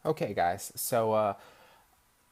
Okay, guys.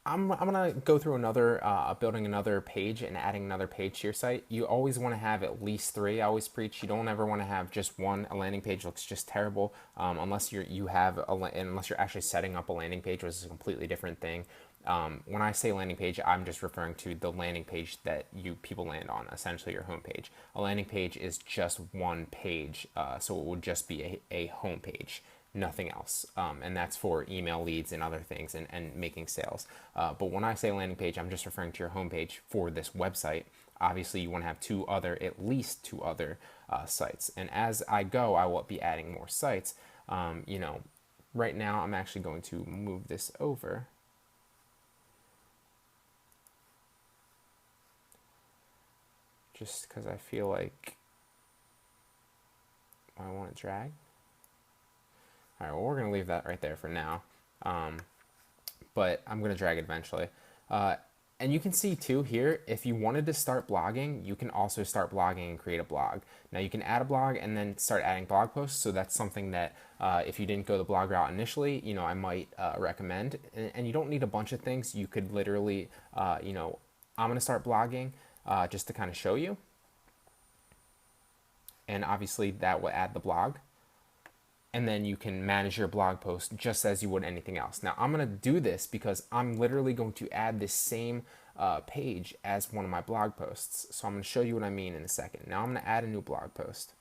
I'm gonna go through another building another page and adding another page to your site. You always want to have at least three. I always preach. You don't ever want to have just one. A landing page looks just terrible unless you have unless you're actually setting up a landing page, which is a completely different thing. When I say landing page, I'm just referring to the landing page that you people land on, essentially your home page. A landing page is just one page, so it would just be a home page, nothing else. And that's for email leads and other things and making sales. But when I say landing page, I'm just referring to your homepage for this website. Obviously, you want to have at least two other sites. And as I go, I will be adding more sites. Right now, I'm actually going to move this over just because I feel like I want to drag. All right, well, we're going to leave that right there for now. But I'm going to drag it eventually. And you can see too here, if you wanted to start blogging, you can also start blogging and create a blog. Now you can add a blog and then start adding blog posts. So that's something that if you didn't go the blog route initially, I might recommend. And you don't need a bunch of things. You could literally, I'm going to start blogging just to kind of show you. And obviously that will add the blog. And then you can manage your blog post just as you would anything else. Now I'm going to do this because I'm literally going to add this same page as one of my blog posts. So I'm going to show you what I mean in a second. Now I'm going to add a new blog post.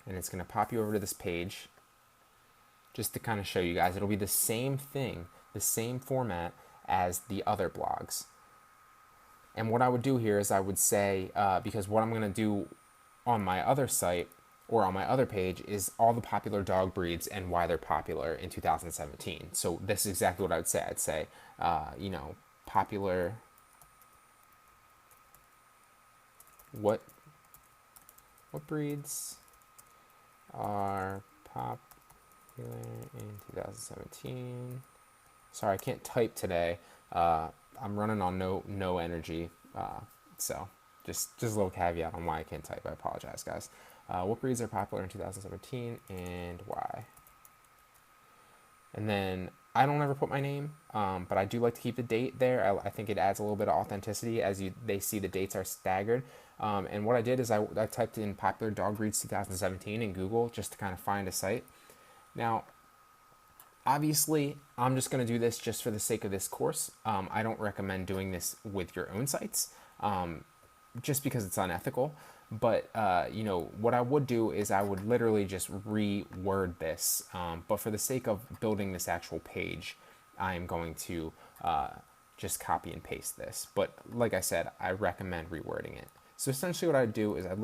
And it's going to pop you over to this page just to kind of show you guys. It'll be the same thing, the same format as the other blogs. And what I would do here is I would say, because what I'm going to do on my other site or on my other page is all the popular dog breeds and why they're popular in 2017. So this is exactly what I would say. I'd say, popular, what breeds are popular in 2017. Sorry, I can't type today. I'm running on no energy, so just a little caveat on why I can't type. I apologize, guys. What breeds are popular in 2017 and why? And then I don't ever put my name, but I do like to keep the date there. I think it adds a little bit of authenticity as they see the dates are staggered. And what I did is I typed in popular dog breeds 2017 in Google just to kind of find a site. Now, obviously, I'm just going to do this just for the sake of this course. I don't recommend doing this with your own sites just because it's unethical. But, what I would do is I would literally just reword this. But for the sake of building this actual page, I'm going to just copy and paste this. But like I said, I recommend rewording it. So essentially what I'd do is I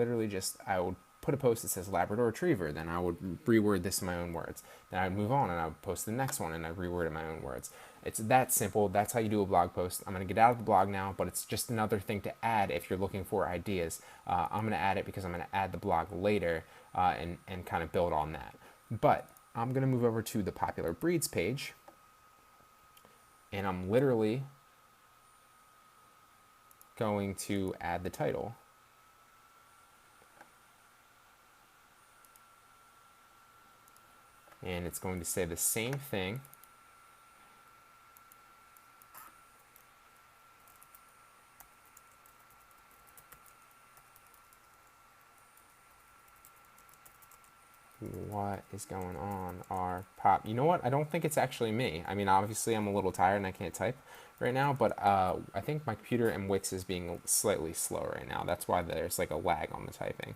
would put a post that says Labrador Retriever, then I would reword this in my own words. Then I'd move on and I would post the next one and I'd reword it in my own words. It's that simple. That's how you do a blog post. I'm going to get out of the blog now, but it's just another thing to add if you're looking for ideas. I'm going to add it because I'm going to add the blog later and kind of build on that. But I'm going to move over to the popular breeds page, and I'm literally going to add the title. And it's going to say the same thing. What is going on? You know what? I don't think it's actually me. I mean, obviously I'm a little tired and I can't type right now, but I think my computer and Wix is being slightly slow right now. That's why there's like a lag on the typing.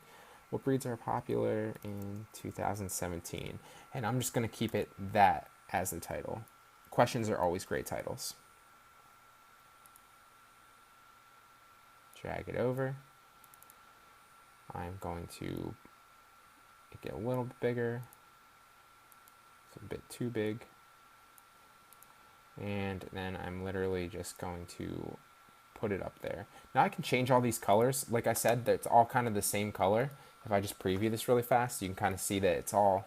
What breeds are popular in 2017? And I'm just going to keep it that as the title. Questions are always great titles. Drag it over. I'm going to make it a little bit bigger. It's a bit too big. And then I'm literally just going to put it up there. Now I can change all these colors. Like I said, it's all kind of the same color. If I just preview this really fast, you can kind of see that it's all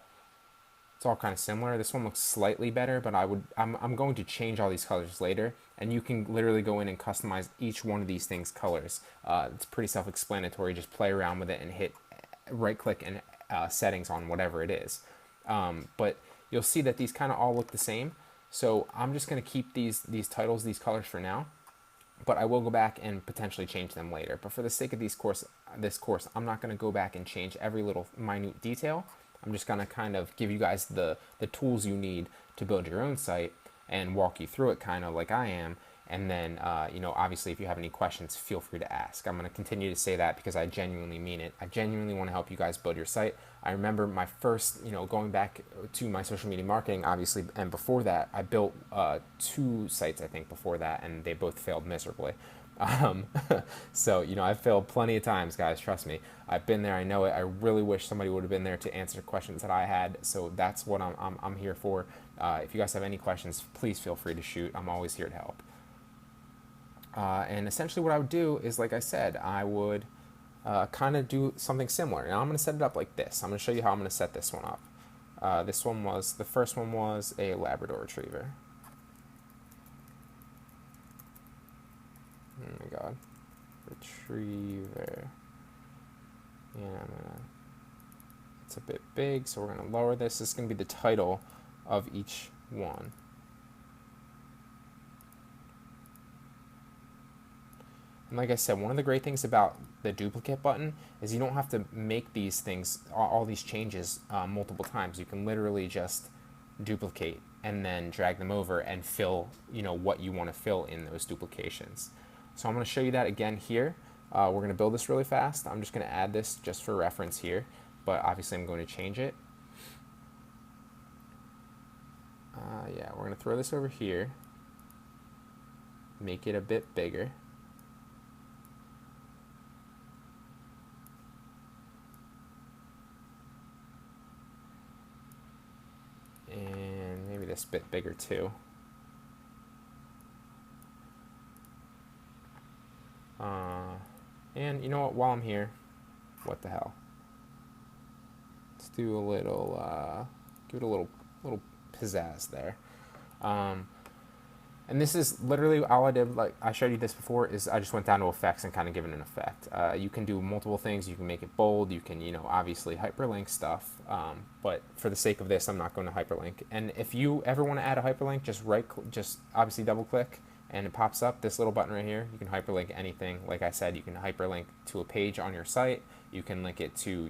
kind of similar. This one looks slightly better, but I'm going to change all these colors later, and you can literally go in and customize each one of these things colors. It's pretty self-explanatory. Just play around with it and hit right click and settings on whatever it is. But you'll see that these kind of all look the same. So I'm just going to keep these titles, these colors for now, but I will go back and potentially change them later. But for the sake of this course, I'm not going to go back and change every little minute detail. I'm just going to kind of give you guys the tools you need to build your own site and walk you through it kind of like I am. And then, obviously, if you have any questions, feel free to ask. I'm going to continue to say that because I genuinely mean it. I genuinely want to help you guys build your site. I remember my first, going back to my social media marketing, obviously, and before that, I built 2 sites, I think, before that, and they both failed miserably. So, I've failed plenty of times, guys. Trust me. I've been there. I know it. I really wish somebody would have been there to answer questions that I had. So that's what I'm here for. If you guys have any questions, please feel free to shoot. I'm always here to help. And essentially what I would do is, like I said, I would kind of do something similar. Now I'm going to set it up like this. I'm going to show you how I'm going to set this one up. The first one was a Labrador Retriever. Oh my God. Retriever. And it's a bit big, so we're going to lower this. This is going to be the title of each one. And like I said, one of the great things about the duplicate button is you don't have to make these things, all these changes multiple times. You can literally just duplicate and then drag them over and fill, what you want to fill in those duplications. So I'm going to show you that again here. We're going to build this really fast. I'm just going to add this just for reference here, but obviously I'm going to change it. Yeah, we're going to throw this over here, make it a bit bigger. And maybe this bit bigger too. And you know what, while I'm here, what the hell? Let's do a little, give it a little pizzazz there. And this is literally all I did, like I showed you this before, is I just went down to effects and kind of given an effect. You can do multiple things. You can make it bold. You can, obviously hyperlink stuff. But for the sake of this, I'm not going to hyperlink. And if you ever want to add a hyperlink, just obviously double click and it pops up this little button right here. You can hyperlink anything. Like I said, you can hyperlink to a page on your site. You can link it to,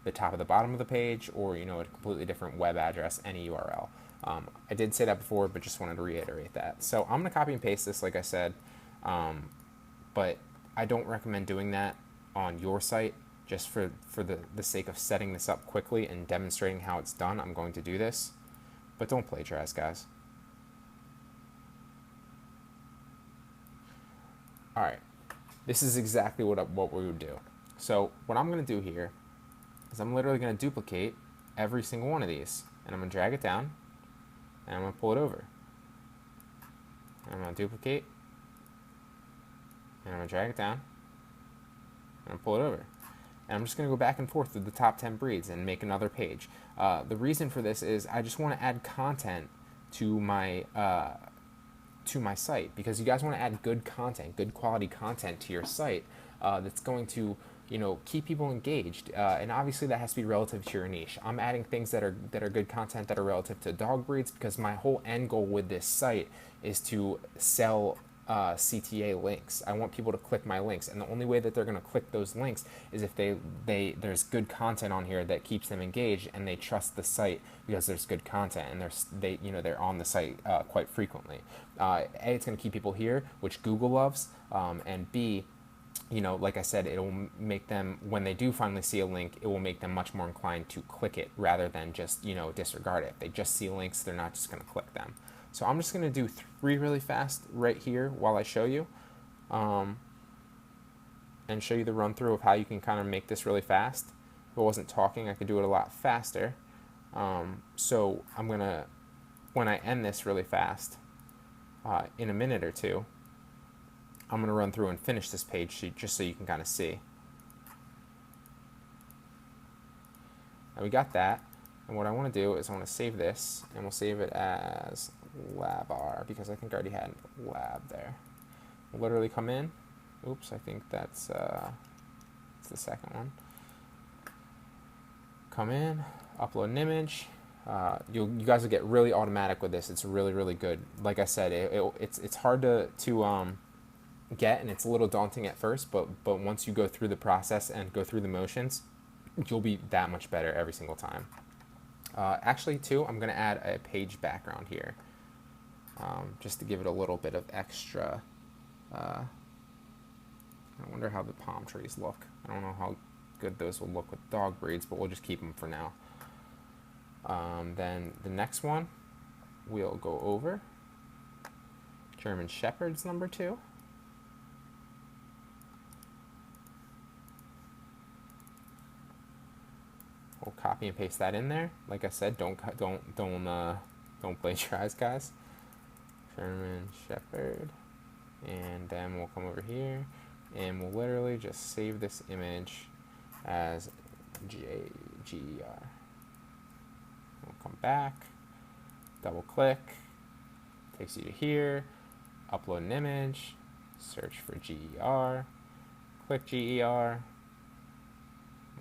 the top of the bottom of the page, or, a completely different web address, any URL. I did say that before, but just wanted to reiterate that. So I'm going to copy and paste this, like I said, but I don't recommend doing that on your site. Just for the sake of setting this up quickly and demonstrating how it's done, I'm going to do this, but don't plagiarize, guys. All right, this is exactly what we would do. So what I'm going to do here is I'm literally going to duplicate every single one of these, and I'm going to drag it down, and I'm going to pull it over. And I'm going to duplicate, and I'm going to drag it down, and I'm going to pull it over. And I'm just going to go back and forth through the top 10 breeds and make another page. The reason for this is I just want to add content to my site, because you guys want to add good content, good quality content to your site that's going to keep people engaged, and obviously that has to be relative to your niche. I'm adding things that are good content that are relative to dog breeds, because my whole end goal with this site is to sell CTA links. I want people to click my links, and the only way that they're going to click those links is if there's good content on here that keeps them engaged, and they trust the site because there's good content, and they're on the site quite frequently. A, it's going to keep people here, which Google loves, and B, like I said, it will make them, when they do finally see a link, it will make them much more inclined to click it rather than just, disregard it. If they just see links, they're not just going to click them. So I'm just going to do 3 really fast right here while I show you, and show you the run through of how you can kind of make this really fast. If I wasn't talking, I could do it a lot faster. So I'm going to, when I end this really fast, in a minute or two, I'm going to run through and finish this page just so you can kind of see. And we got that. And what I want to do is I want to save this, and we'll save it as LabR, because I think I already had lab there. We'll literally come in. Oops, I think that's the second one. come in, upload an image. You guys will get really automatic with this. It's really, really good. Like I said, it's hard to get, and it's a little daunting at first, but once you go through the process and go through the motions, you'll be that much better every single time. Actually, too, I'm going to add a page background here, just to give it a little bit of extra. I wonder how the palm trees look. I don't know how good those will look with dog breeds, but we'll just keep them for now. Then the next one, we'll go over German Shepherds number 2. We'll copy and paste that in there. Like I said, don't plagiarize, guys. German Shepherd, and then we'll come over here, and we'll literally just save this image as GER. We'll come back, double click, takes you to here, upload an image, search for GER, click GER.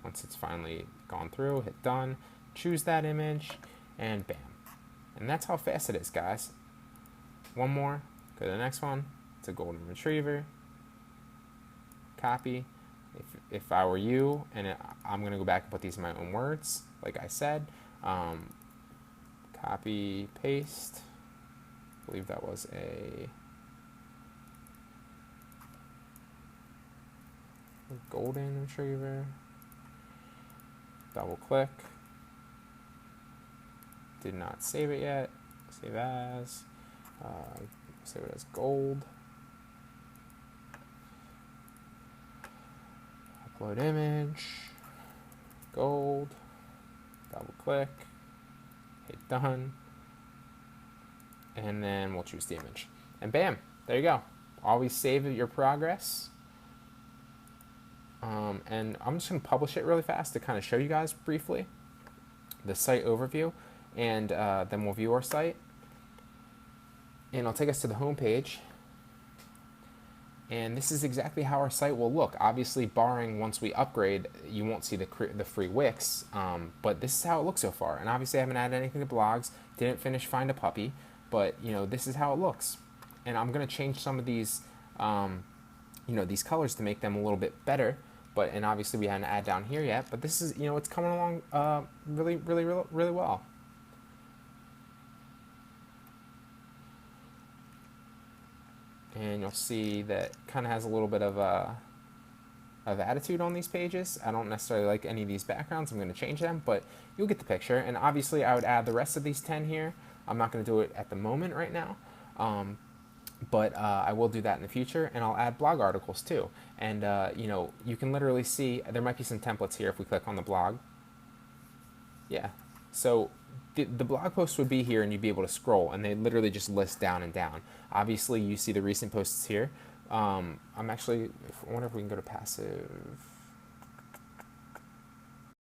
Once it's finally gone through, hit done, choose that image, and bam. And that's how fast it is, guys. One more, go to the next one. It's a golden retriever. Copy. If I were you, and I'm going to go back and put these in my own words, like I said, copy, paste. I believe that was a golden retriever. Double click. Did not save it yet. Save as. Save it as gold. Upload image. Gold. Double click. Hit done. And then we'll choose the image. And bam, there you go. Always save your progress. And I'm just going to publish it really fast to kind of show you guys briefly the site overview, and then we'll view our site. And it'll take us to the home page. And this is exactly how our site will look. Obviously, barring once we upgrade, you won't see the free Wix, but this is how it looks so far. And obviously, I haven't added anything to blogs, didn't finish Find a Puppy, but this is how it looks. And I'm going to change some of these, these colors to make them a little bit better. And obviously we hadn't add down here yet, but this is, it's coming along really, really, really, really well. And you'll see that kind of has a little bit of attitude on these pages. I don't necessarily like any of these backgrounds. I'm going to change them, but you'll get the picture. And obviously I would add the rest of these 10 here. I'm not going to do it at the moment right now. But I will do that in the future, and I'll add blog articles too. And you can literally see there might be some templates here if we click on the blog. Yeah, so the blog post would be here, and you'd be able to scroll, and they literally just list down and down. Obviously, you see the recent posts here. I wonder if we can go to passive.